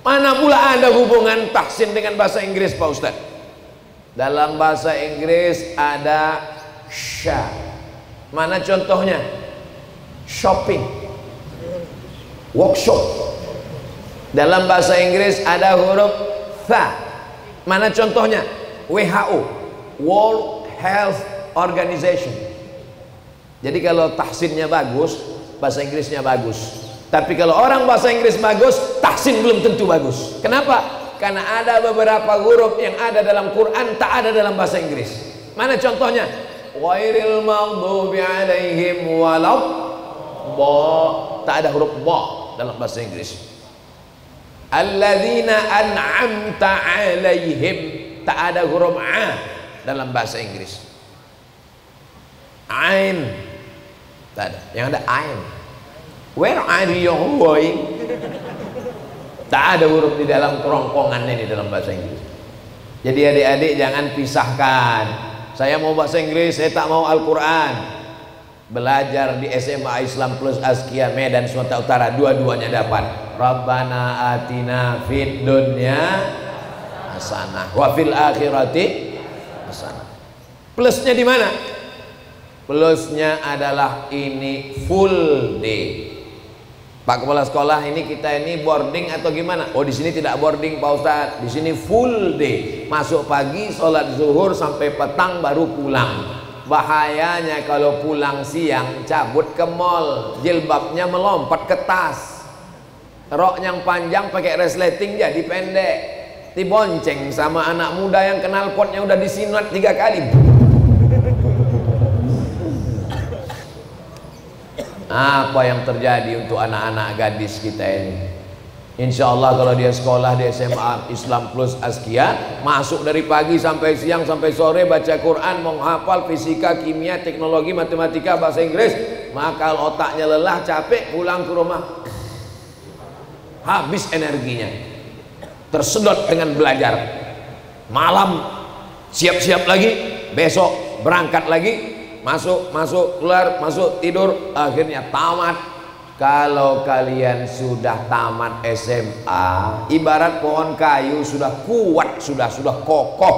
Mana pula ada hubungan tahsin dengan bahasa Inggris Pak Ustaz? Dalam bahasa Inggris ada sya. Mana contohnya? Shopping, workshop. Dalam bahasa Inggris ada huruf tha. Mana contohnya? WHO, World Health Organization. Jadi kalau tahsinnya bagus, bahasa Inggrisnya bagus. Tapi kalau orang bahasa Inggris bagus, tahsin belum tentu bagus. Kenapa? Karena ada beberapa huruf yang ada dalam Quran tak ada dalam bahasa Inggris. Mana contohnya? Ghairil maghdubi alaihim walad ba. Tak ada huruf ba dalam bahasa Inggris. Alladzina an'amta alaihim. Tak ada huruf a dalam bahasa Inggris. Ain tak ada, yang ada ain. Where are you going? Tak ada huruf di dalam kerongkongan ini dalam bahasa Inggris. Jadi adik-adik jangan pisahkan. Saya mau bahasa Inggris, saya tak mau Al-Quran. Belajar di SMA Islam Plus Askia Medan Sumatera Utara, dua-duanya dapat. Rabbana atina fid dunya hasanah wa fil akhirati hasanah. Plusnya di mana? Plusnya adalah ini full day. Pak Kepala Sekolah, ini kita ini boarding atau gimana? Oh, di sini tidak boarding Pak Ustadz. Di sini full day. Masuk pagi, sholat zuhur sampai petang baru pulang. Bahayanya kalau pulang siang, cabut ke mall, jilbabnya melompat ke tas, rok yang panjang pakai resleting jadi pendek, dibonceng sama anak muda yang kenal potnya udah disinat 3 kali. Apa yang terjadi untuk anak-anak gadis kita ini? Insya Allah kalau dia sekolah di SMA Islam Plus Askia, masuk dari pagi sampai siang sampai sore, baca Quran, menghafal fisika, kimia, teknologi, matematika, bahasa Inggris, maka otaknya lelah, capek, pulang ke rumah habis energinya, tersedot dengan belajar. Malam siap-siap lagi, besok berangkat lagi, masuk keluar, masuk tidur, akhirnya tamat. Kalau kalian sudah tamat SMA, ibarat pohon kayu sudah kuat, sudah kokoh.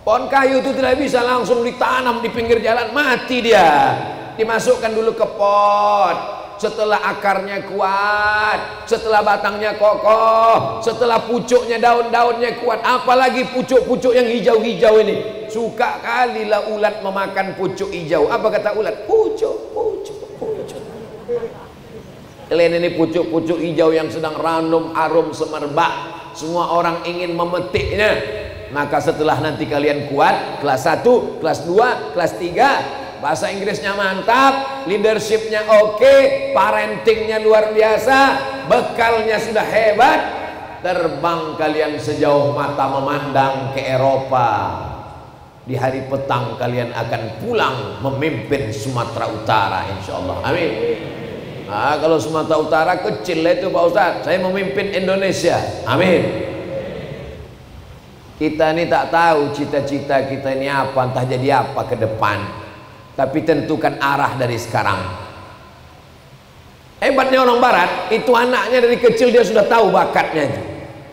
Pohon kayu itu tidak bisa langsung ditanam di pinggir jalan, mati dia. Dimasukkan dulu ke pot. Setelah akarnya kuat, setelah batangnya kokoh, setelah pucuknya, daun-daunnya kuat, apalagi pucuk-pucuk yang hijau-hijau ini. Suka kalilah ulat memakan pucuk hijau. Apa kata ulat? Pucuk. Kalian ini pucuk-pucuk hijau yang sedang ranum harum semerbak, semua orang ingin memetiknya. Maka setelah nanti kalian kuat, kelas 1, kelas 2, kelas 3, bahasa Inggrisnya mantap, leadershipnya oke, parentingnya luar biasa, bekalnya sudah hebat, terbang kalian sejauh mata memandang ke Eropa. Di hari petang kalian akan pulang memimpin Sumatera Utara, insya Allah. Amin. Nah, kalau Sumatera Utara kecil itu Pak Ustadz, saya memimpin Indonesia. Amin. Kita ini tak tahu cita-cita kita ini apa, entah jadi apa ke depan. Tapi tentukan arah dari sekarang. Hebatnya orang Barat, itu anaknya dari kecil dia sudah tahu bakatnya.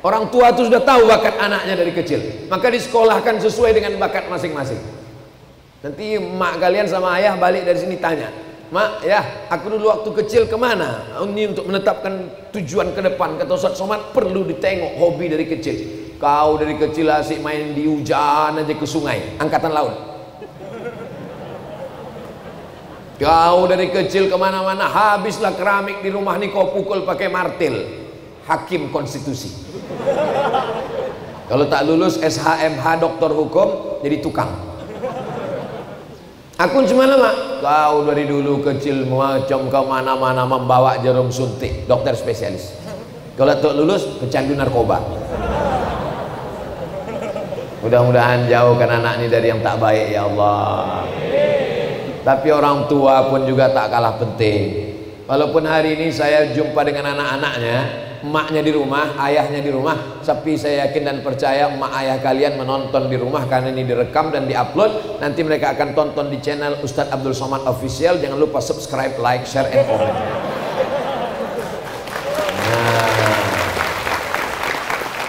Orang tua itu sudah tahu bakat anaknya dari kecil, maka disekolahkan sesuai dengan bakat masing-masing. Nanti mak kalian sama ayah balik dari sini tanya, mak ya aku dulu waktu kecil kemana? Ini untuk menetapkan tujuan ke depan. Kata Ustaz Somad, perlu ditengok hobi dari kecil. Kau dari kecil asik main di hujan aja ke sungai, angkatan laut. Kau dari kecil kemana-mana, habislah keramik di rumah nih kau pukul pakai martil, hakim konstitusi. Kalau tak lulus SHMH doktor hukum jadi tukang. Aku cuma lama. Kau dari dulu kecil macam kau mana-mana membawa jarum suntik, dokter spesialis. Kalau tak lulus kecandu narkoba. Mudah-mudahan jauhkan anak ini dari yang tak baik ya Allah. Tapi orang tua pun juga tak kalah penting. Walaupun hari ini saya jumpa dengan anak-anaknya, emaknya di rumah, ayahnya di rumah, tapi saya yakin dan percaya emak ayah kalian menonton di rumah karena ini direkam dan diupload. Nanti mereka akan tonton di channel Ustadz Abdul Somad Official. Jangan lupa subscribe, like, share, and comment.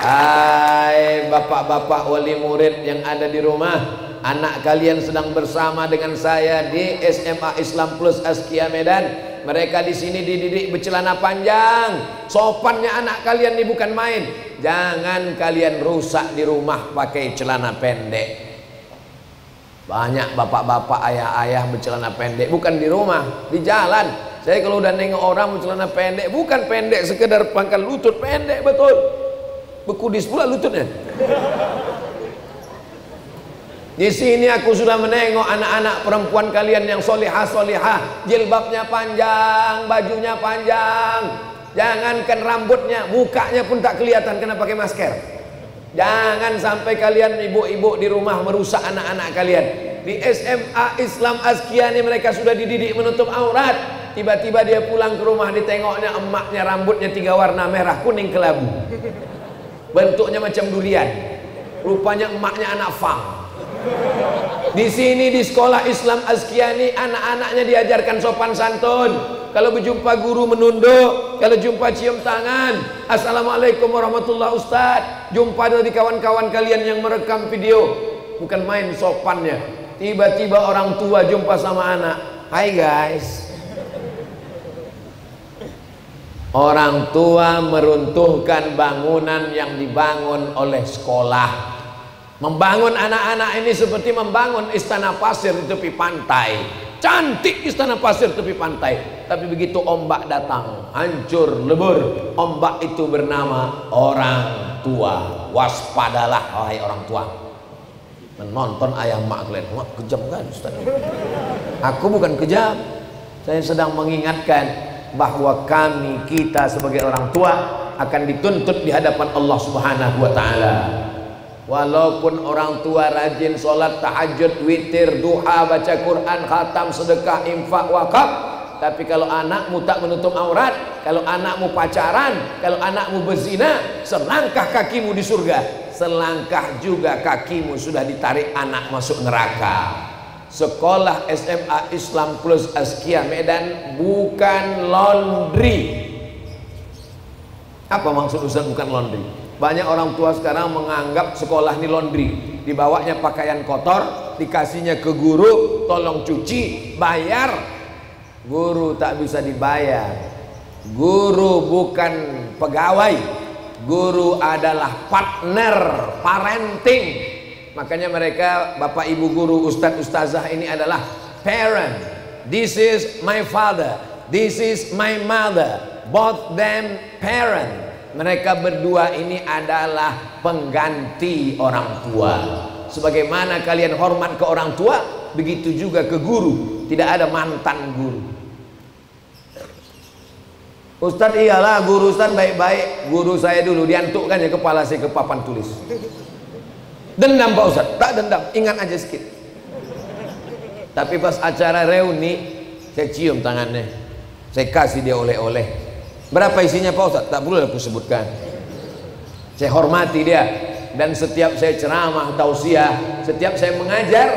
Hai bapak-bapak wali murid yang ada di rumah, anak kalian sedang bersama dengan saya di SMA Islam Plus Askia Medan. Mereka di sini dididik bercelana panjang. Sopannya anak kalian ini bukan main. Jangan kalian rusak di rumah pakai celana pendek. Banyak bapak-bapak, ayah-ayah bercelana pendek, bukan di rumah, di jalan. Saya kalau udah nengok orang bercelana pendek, bukan pendek sekedar pangkal lutut, pendek betul. Bekudis pula lututnya. Di sini aku sudah menengok anak-anak perempuan kalian yang solihah-solihah, jilbabnya panjang, bajunya panjang. Jangankan rambutnya, mukanya pun tak kelihatan karena pakai masker. Jangan sampai kalian ibu-ibu di rumah merusak anak-anak kalian. Di SMA Islam Askia ini mereka sudah dididik menutup aurat. Tiba-tiba dia pulang ke rumah, ditengoknya emaknya rambutnya 3 warna, merah, kuning, kelabu. Bentuknya macam durian. Rupanya emaknya anak fang. Di sini di sekolah Islam Askia ini anak-anaknya diajarkan sopan santun. Kalau berjumpa guru menunduk, kalau jumpa cium tangan, assalamualaikum warahmatullahi Ustaz. Jumpa dari kawan-kawan kalian yang merekam video, bukan main sopannya. Tiba-tiba orang tua jumpa sama anak, hai guys. Orang tua meruntuhkan bangunan yang dibangun oleh sekolah. Membangun anak-anak ini seperti membangun istana pasir di tepi pantai. Cantik istana pasir tepi pantai, tapi begitu ombak datang, hancur lebur. Ombak itu bernama orang tua. Waspadalah wahai orang tua. Menonton ayah mak kalian, mak kejam kan Ustaz? Aku bukan kejam, saya sedang mengingatkan bahwa kita sebagai orang tua akan dituntut di hadapan Allah Subhanahu wa taala. Walaupun orang tua rajin sholat tahajud, witir, duha, baca Quran, khatam, sedekah, infak, wakaf, tapi kalau anakmu tak menutup aurat, kalau anakmu pacaran, kalau anakmu berzina, selangkah kakimu di surga, selangkah juga kakimu sudah ditarik anak masuk neraka. Sekolah SMA Islam Plus Askia Medan bukan laundry. Apa maksud Ustaz bukan laundry? Banyak orang tua sekarang menganggap sekolah ini laundry. Dibawanya pakaian kotor, dikasihnya ke guru, tolong cuci, bayar. Guru tak bisa dibayar. Guru bukan pegawai. Guru adalah partner parenting. Makanya mereka, bapak ibu guru, ustadz ustazah ini adalah parent. This is my father, this is my mother, both them parent. Mereka berdua ini adalah pengganti orang tua. Sebagaimana kalian hormat ke orang tua, begitu juga ke guru, tidak ada mantan guru. Ustadz, iyalah guru Ustadz baik-baik, guru saya dulu diantukkan ya kepala saya ke papan tulis. Dendam Pak Ustadz? Tak dendam, ingat aja sedikit. Tapi pas acara reuni, saya cium tangannya, saya kasih dia oleh-oleh. Berapa isinya Pak Ustadz? Tak perlu aku sebutkan. Saya hormati dia, dan setiap saya ceramah, tausiah, setiap saya mengajar,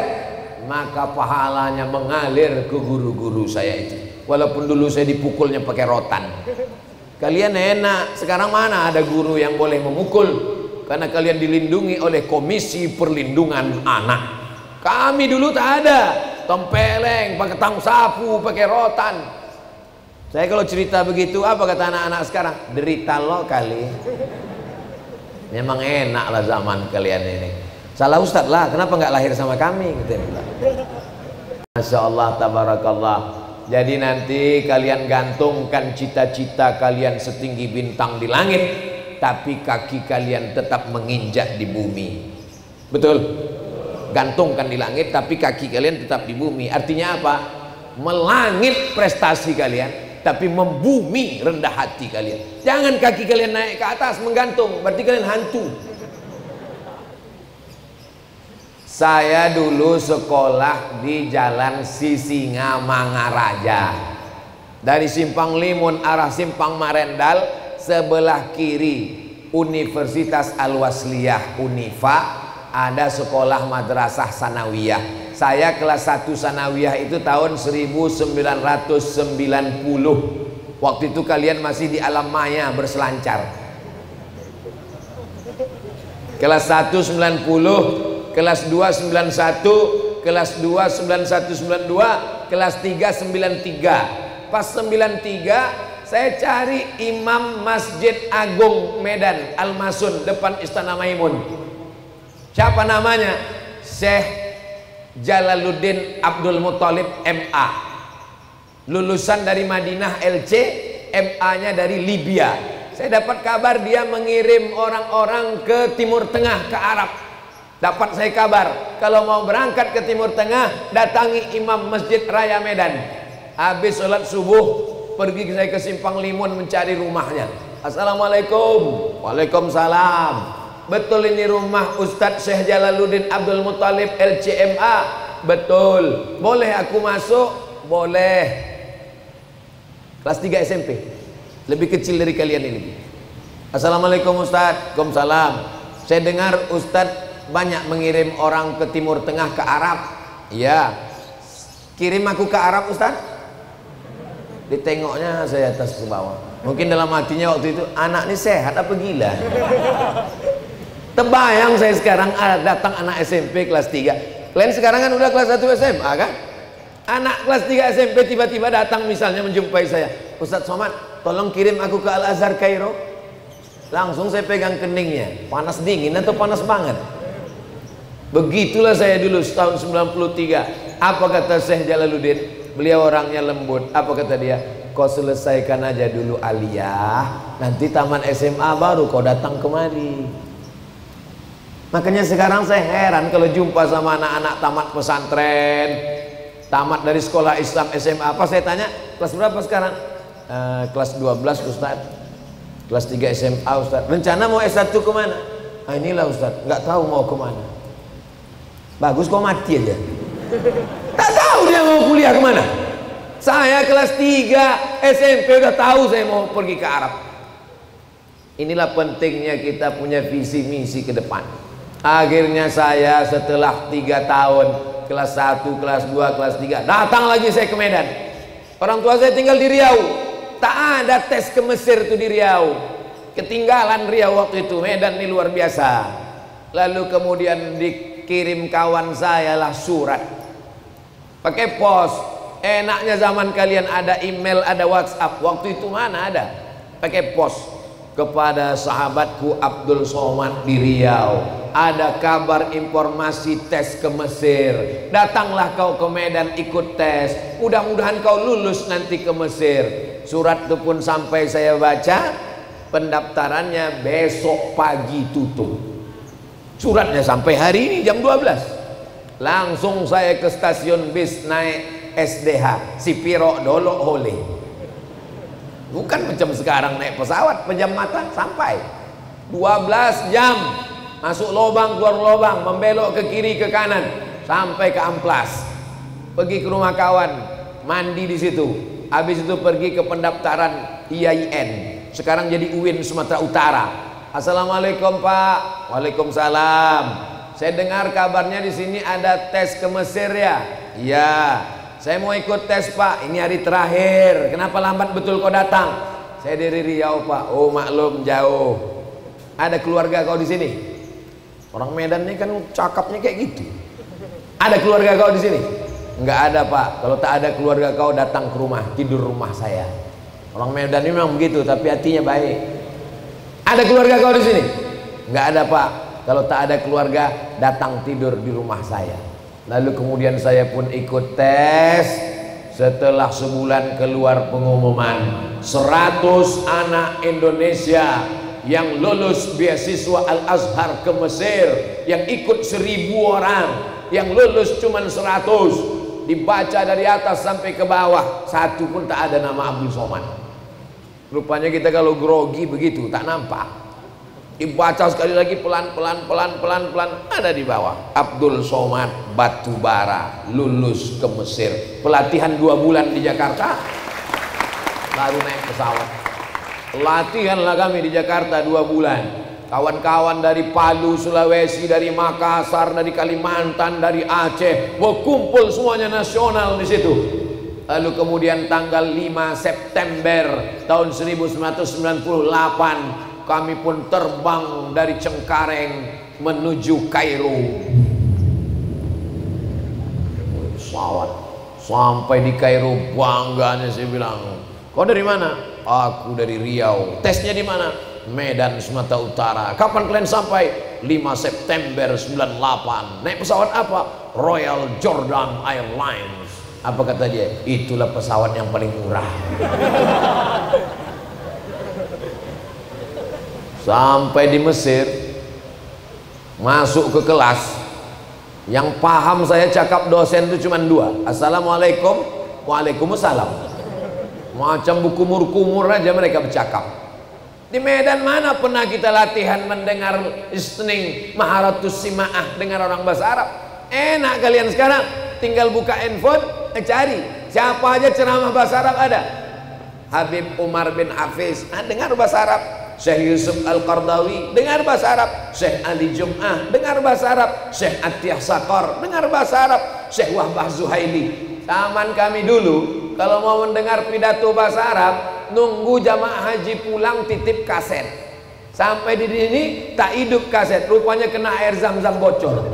maka pahalanya mengalir ke guru-guru saya itu. Walaupun dulu saya dipukulnya pakai rotan. Kalian enak, sekarang mana ada guru yang boleh memukul? Karena kalian dilindungi oleh Komisi Perlindungan Anak. Kami dulu tak ada, tempeleng, pakai tang sapu, pakai rotan. Saya kalau cerita begitu, apa kata anak-anak sekarang? Derita lo kali. Memang enak lah zaman kalian ini. Salah Ustadz lah, kenapa nggak lahir sama kami? Gitu. Masya Allah, tabarakallah. Jadi nanti kalian gantungkan cita-cita kalian setinggi bintang di langit, tapi kaki kalian tetap menginjak di bumi. Betul? Gantungkan di langit, tapi kaki kalian tetap di bumi. Artinya apa? Melangit prestasi kalian, tapi membumi rendah hati kalian. Jangan kaki kalian naik ke atas menggantung, berarti kalian hantu. Saya dulu sekolah di Jalan Sisingamangaraja. Dari Simpang Limun arah Simpang Marendal, sebelah kiri Universitas Al-Wasliyah Unifa, ada sekolah madrasah sanawiyah. Saya kelas 1 sanawiyah itu tahun 1990. Waktu itu kalian masih di alam maya berselancar. Kelas 1 90, kelas 2 91, kelas 2 91 92, kelas 3 93. Pas 93 saya cari imam Masjid Agung Medan Al-Masun depan Istana Maimun. Siapa namanya? Syekh Jalaluddin Abdul Muthalib MA. Lulusan dari Madinah LC, MA-nya dari Libya. Saya dapat kabar dia mengirim orang-orang ke Timur Tengah, ke Arab. Dapat saya kabar, kalau mau berangkat ke Timur Tengah, datangi Imam Masjid Raya Medan. Habis sholat subuh, pergi saya ke Simpang Limun mencari rumahnya. Assalamualaikum. Waalaikumsalam. Betul ini rumah Ustadz Syekh Jalaluddin Abdul Muthalib LCMA? Betul. Boleh aku masuk? Boleh. Kelas 3 SMP, lebih kecil dari kalian ini. Assalamualaikum Ustadz. Waalaikumsalam. Saya dengar Ustadz banyak mengirim orang ke Timur Tengah, ke Arab. Iya. Kirim aku ke Arab Ustaz? Ditengoknya saya atas ke bawah. Mungkin dalam hatinya waktu itu, anak ini sehat apa gila? Terbayang saya sekarang datang anak SMP kelas 3. Kalian sekarang kan udah kelas 1 SMA kan? Anak kelas 3 SMP tiba-tiba datang misalnya menjumpai saya. Ustaz Somad, tolong kirim aku ke Al-Azhar Kairo. Langsung saya pegang keningnya. Panas dingin atau panas banget? Begitulah saya dulu tahun 93. Apa kata Syekh Jalaluddin? Beliau orangnya lembut. Apa kata dia? Kau selesaikan aja dulu aliyah, nanti taman SMA baru kau datang kemari. Makanya sekarang saya heran kalau jumpa sama anak-anak tamat pesantren, tamat dari sekolah Islam SMA. Apa saya tanya, kelas berapa sekarang? Kelas 12 Ustaz. Kelas 3 SMA Ustaz. Rencana mau S1 kemana? Nah, inilah Ustaz, nggak tahu mau kemana. Bagus kok mati aja. Tak tahu dia mau kuliah kemana. Saya kelas 3 SMP udah tahu saya mau pergi ke Arab. Inilah pentingnya kita punya visi misi ke depan. Akhirnya saya setelah 3 tahun kelas 1, kelas 2, kelas 3 datang lagi saya ke Medan. Orang tua saya tinggal di Riau. Tak ada tes ke Mesir tuh di Riau. Ketinggalan Riau waktu itu. Medan ini luar biasa. Lalu kemudian dikirim kawan saya lah surat pakai pos. Enaknya zaman kalian ada email, ada WhatsApp. Waktu itu mana ada? Pakai pos. Kepada sahabatku Abdul Somad di Riau, ada kabar informasi tes ke Mesir. Datanglah kau ke Medan ikut tes. Mudah-mudahan kau lulus nanti ke Mesir. Surat itu pun sampai saya baca, pendaftarannya besok pagi tutup. Suratnya sampai hari ini jam 12. Langsung saya ke stasiun bis naik SDH Sipiro Dolok Hole. Bukan macam sekarang naik pesawat pejam mata sampai 12 jam, masuk lubang keluar lubang, membelok ke kiri ke kanan sampai ke Amplas. Pergi ke rumah kawan, mandi di situ. Habis itu pergi ke pendaftaran IAIN. Sekarang jadi UIN Sumatera Utara. Assalamualaikum Pak. Waalaikumsalam. Saya dengar kabarnya di sini ada tes ke Mesir ya? Iya. Saya mau ikut tes Pak. Ini hari terakhir. Kenapa lambat betul kau datang? Saya dari Riau Pak. Oh maklum jauh. Ada keluarga kau di sini? Orang Medan ini kan cakapnya kayak gitu. Ada keluarga kau di sini? Enggak ada Pak. Kalau tak ada keluarga kau datang ke rumah, tidur rumah saya. Orang Medan ini memang begitu, tapi hatinya baik. Ada keluarga kau di sini? Enggak ada Pak. Kalau tak ada keluarga, datang tidur di rumah saya. Lalu kemudian saya pun ikut tes. Setelah sebulan keluar pengumuman 100 anak Indonesia yang lulus beasiswa Al-Azhar ke Mesir, yang ikut 1000 orang, yang lulus cuma 100. Dibaca dari atas sampai ke bawah, satu pun tak ada nama Abdul Somad. Rupanya kita kalau grogi begitu, tak nampak. Dibaca sekali lagi pelan-pelan ada di bawah. Abdul Somad Batubara lulus ke Mesir. Pelatihan 2 bulan di Jakarta, baru naik pesawat. Latihanlah kami di Jakarta 2 bulan. Kawan-kawan dari Palu, Sulawesi, dari Makassar, dari Kalimantan, dari Aceh, berkumpul semuanya nasional di situ. Lalu kemudian tanggal 5 September tahun 1998 kami pun terbang dari Cengkareng menuju Kairo. Pesawat sampai di Kairo, bangganya saya bilang, kau dari mana? Aku dari Riau. Tesnya di mana? Medan, Sumatera Utara. Kapan kalian sampai? 5 September 98. Naik pesawat apa? Royal Jordan Airlines. Apa kata dia? Itulah pesawat yang paling murah. Sampai di Mesir, masuk ke kelas, yang paham saya cakap dosen itu cuma 2. Assalamualaikum, waalaikumsalam. Macam buku kumur aja mereka bercakap. Di Medan mana pernah kita latihan mendengar listening maharatus sima'ah, dengar orang bahasa Arab. Enak kalian sekarang tinggal buka handphone, cari siapa aja ceramah bahasa Arab ada. Habib Umar bin Hafiz, dengar bahasa Arab. Syekh Yusuf Al-Qardawi, dengar bahasa Arab. Syekh Ali Jum'ah, dengar bahasa Arab. Syekh Atiyah Sakor, dengar bahasa Arab. Syekh Wahbah Zuhaili. Zaman kami dulu kalau mau mendengar pidato bahasa Arab, nunggu jamaah haji pulang titip kaset. Sampai di sini tak hidup kaset, rupanya kena air zam-zam bocor.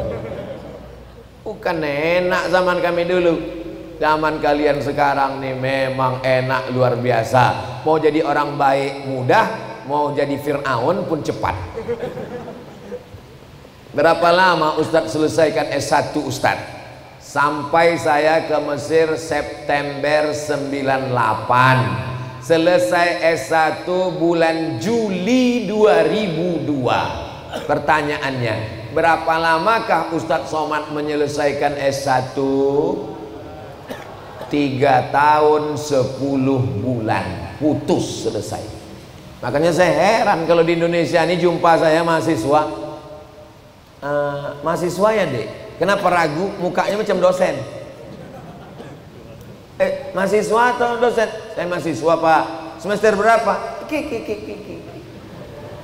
Bukan enak zaman kami dulu. Zaman kalian sekarang nih memang enak luar biasa. Mau jadi orang baik mudah, mau jadi Fir'aun pun cepat. Berapa lama Ustadz selesaikan S1 Ustadz? Sampai saya ke Mesir September 98. Selesai S1 bulan Juli 2002. Pertanyaannya, berapa lamakah Ustadz Somad menyelesaikan S1? 3 tahun 10 bulan. Putus selesai. Makanya saya heran kalau di Indonesia ini jumpa saya mahasiswa. Mahasiswa ya dek, kenapa ragu? Mukanya macam dosen. Mahasiswa atau dosen? Saya mahasiswa pak. Semester berapa?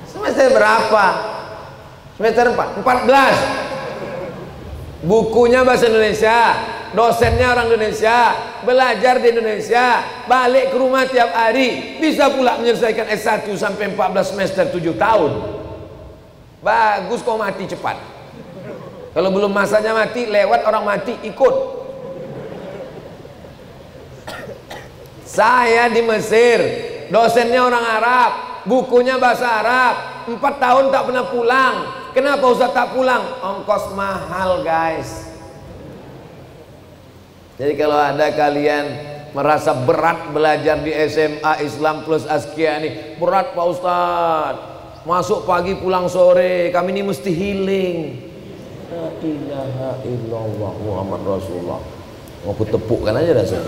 Semester berapa? Semester 4. 14. Bukunya bahasa Indonesia, dosennya orang Indonesia, belajar di Indonesia, balik ke rumah tiap hari, bisa pula menyelesaikan S1 sampai 14 semester 7 tahun. Bagus kau mati cepat. Kalau belum masanya mati, lewat orang mati ikut. Saya di Mesir, dosennya orang Arab, bukunya bahasa Arab, 4 tahun tak pernah pulang. Kenapa Ustaz tak pulang? Ongkos mahal guys. Jadi kalau ada kalian merasa berat belajar di SMA Islam plus Askia ini, berat Pak Ustaz, masuk pagi pulang sore, kami ini mesti healing. La ilaha illallah Muhammad Rasulullah. Mau aku tepukkan aja dah saya.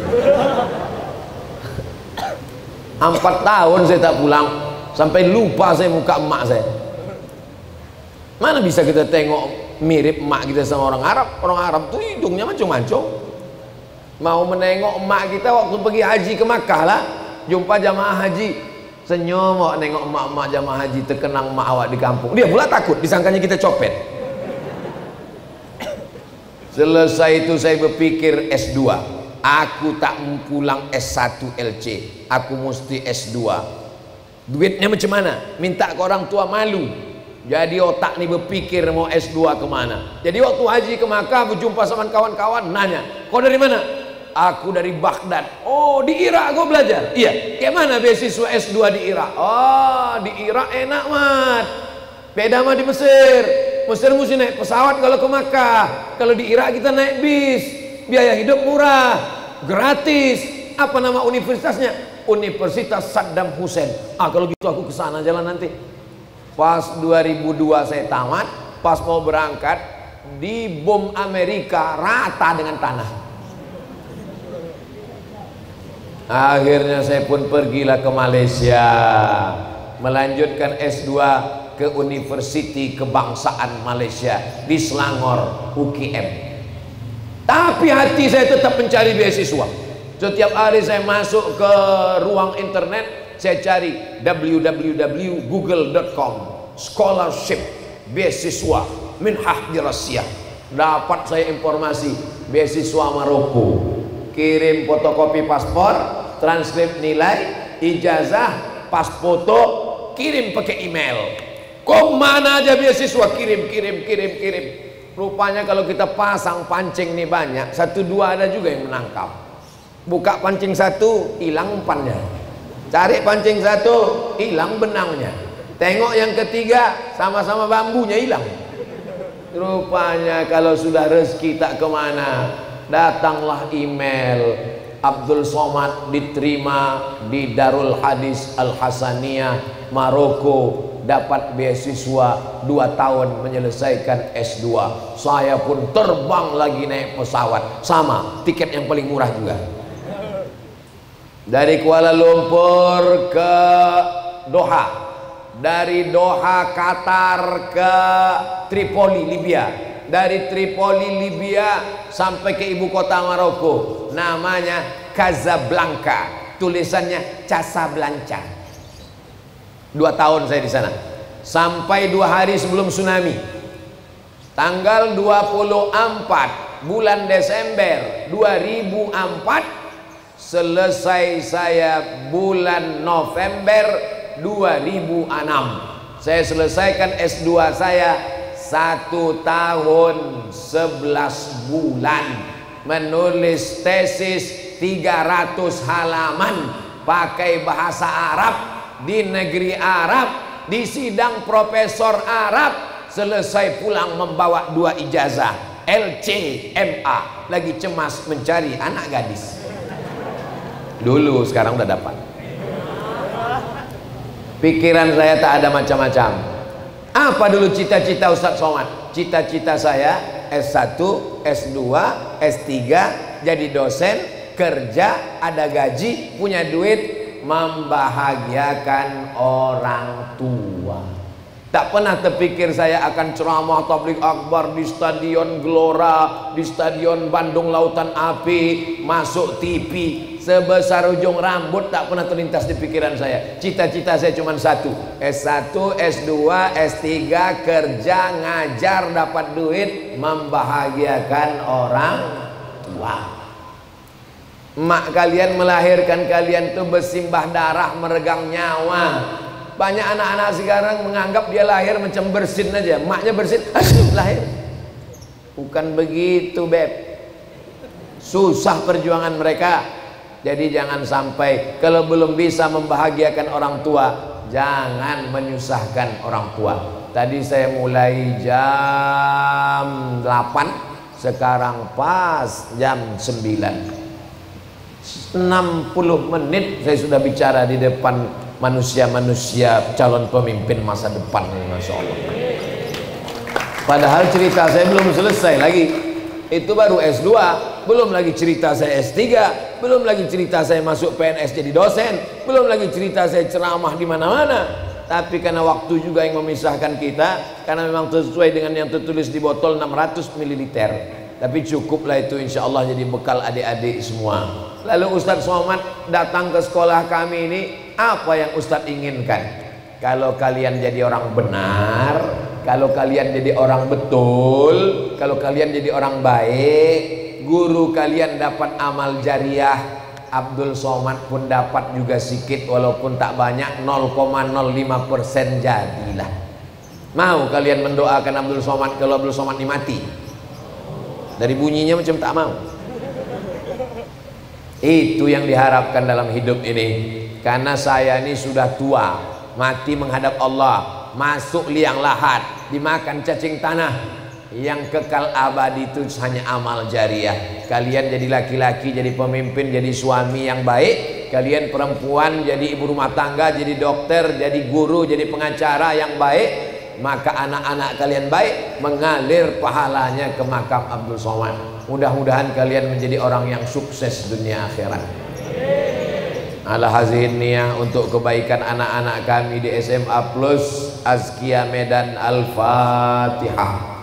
4 tahun saya tak pulang, sampai lupa saya muka emak saya. Mana bisa kita tengok mirip emak kita sama orang Arab? Orang Arab tuh hidungnya mancung-mancung. Mau menengok emak kita waktu pergi haji ke Makkah lah, jumpa jamaah haji, senyum mau nengok emak-emak jamaah haji, terkenang emak awak di kampung. Dia pula takut, disangkanya kita copet. Selesai itu saya berpikir S2. Aku tak mau pulang S1 LC, aku mesti S2. Duitnya macam mana? Minta ke orang tua malu. Jadi otak nih berpikir mau S2 kemana. Jadi waktu haji ke Makkah berjumpa sama kawan-kawan, nanya, kau dari mana? Aku dari Baghdad. Oh, di Irak kau belajar? Iya. Kayak mana beasiswa S2 di Irak? Oh, di Irak enak mat. Beda mah di Mesir. Mesir mesti naik pesawat kalau ke Makkah. Kalau di Irak kita naik bis. Biaya hidup murah, gratis. Apa nama universitasnya? Universitas Saddam Hussein. Ah, kalau gitu aku ke sana jalan nanti. Pas 2002 saya tamat, pas mau berangkat, dibom Amerika rata dengan tanah. Akhirnya saya pun pergilah ke Malaysia, melanjutkan S2 ke Universiti Kebangsaan Malaysia di Selangor, UKM. Tapi hati saya tetap mencari beasiswa. Setiap hari saya masuk ke ruang internet, saya cari www.google.com scholarship beasiswa minhah dirasiyah. Dapat saya informasi beasiswa Maroko. Kirim fotokopi paspor, transkrip nilai, ijazah, pas foto, kirim pakai email. Kok mana aja beasiswa, kirim. Rupanya kalau kita pasang pancing nih banyak, 1-2 ada juga yang menangkap. Buka pancing 1, hilang umpannya. Cari pancing 1, hilang benangnya. Tengok yang ketiga, sama-sama bambunya hilang. Rupanya kalau sudah rezeki tak kemana, datanglah email, Abdul Somad diterima di Darul Hadis Al Hasaniyah Maroko, dapat beasiswa 2 tahun menyelesaikan S2. Saya pun terbang lagi naik pesawat, sama tiket yang paling murah juga, dari Kuala Lumpur ke Doha, dari Doha Qatar ke Tripoli Libya, dari Tripoli Libya sampai ke ibu kota Maroko, namanya Casablanca, tulisannya Casablanca. 2 tahun saya di sana, sampai 2 hari sebelum tsunami, tanggal 24 bulan Desember 2004. Selesai saya bulan November 2006. Saya selesaikan S2 saya 1 tahun 11 bulan, menulis tesis 300 halaman pakai bahasa Arab di negeri Arab, di sidang profesor Arab. Selesai pulang membawa 2 ijazah LCMA, lagi cemas mencari anak gadis. Dulu, sekarang udah dapat. Pikiran saya tak ada macam-macam. Apa dulu cita-cita Ustadz Somad? Cita-cita saya S1, S2, S3, jadi dosen, kerja, ada gaji, punya duit, membahagiakan orang tua. Tak pernah terpikir saya akan ceramah tabligh akbar di Stadion Gelora, di Stadion Bandung Lautan Api, masuk TV sebesar ujung rambut. Tak pernah terlintas di pikiran saya. Cita-cita saya cuma satu, S1, S2, S3, kerja, ngajar, dapat duit, membahagiakan orang tua. Emak kalian melahirkan kalian tuh bersimbah darah, meregang nyawa. Banyak anak-anak sekarang menganggap dia lahir macam bersin aja, maknya bersin, lahir. Bukan begitu, beb. Susah perjuangan mereka. Jadi jangan sampai kalau belum bisa membahagiakan orang tua, jangan menyusahkan orang tua. Tadi saya mulai jam 8, sekarang pas jam 9. 60 menit saya sudah bicara di depan manusia-manusia calon pemimpin masa depan ini, Masya Allah. Padahal cerita saya belum selesai lagi. Itu baru S2, belum lagi cerita saya S3, belum lagi cerita saya masuk PNS jadi dosen, belum lagi cerita saya ceramah di mana-mana. Tapi karena waktu juga yang memisahkan kita, karena memang sesuai dengan yang tertulis di botol 600 ml. Tapi cukuplah itu, insya Allah jadi bekal adik-adik semua. Lalu Ustadz Somad datang ke sekolah kami ini, apa yang Ustadz inginkan? Kalau kalian jadi orang benar, kalau kalian jadi orang betul, kalau kalian jadi orang baik, guru kalian dapat amal jariah, Abdul Somad pun dapat juga sedikit walaupun tak banyak, 0,05% jadilah. Mau kalian mendoakan Abdul Somad kalau Abdul Somad ini mati? Dari bunyinya macam tak mau. Itu yang diharapkan dalam hidup ini. Karena saya ini sudah tua, mati menghadap Allah, masuk liang lahat, dimakan cacing tanah. Yang kekal abadi itu hanya amal jariah. Kalian jadi laki-laki, jadi pemimpin, jadi suami yang baik. Kalian perempuan jadi ibu rumah tangga, jadi dokter, jadi guru, jadi pengacara yang baik. Maka anak-anak kalian baik, mengalir pahalanya ke makam Abdul Somad. Mudah-mudahan kalian menjadi orang yang sukses dunia akhirat. Ala hazihin niyah untuk kebaikan anak-anak kami di SMA Plus Azkia Medan. Al-Fatihah.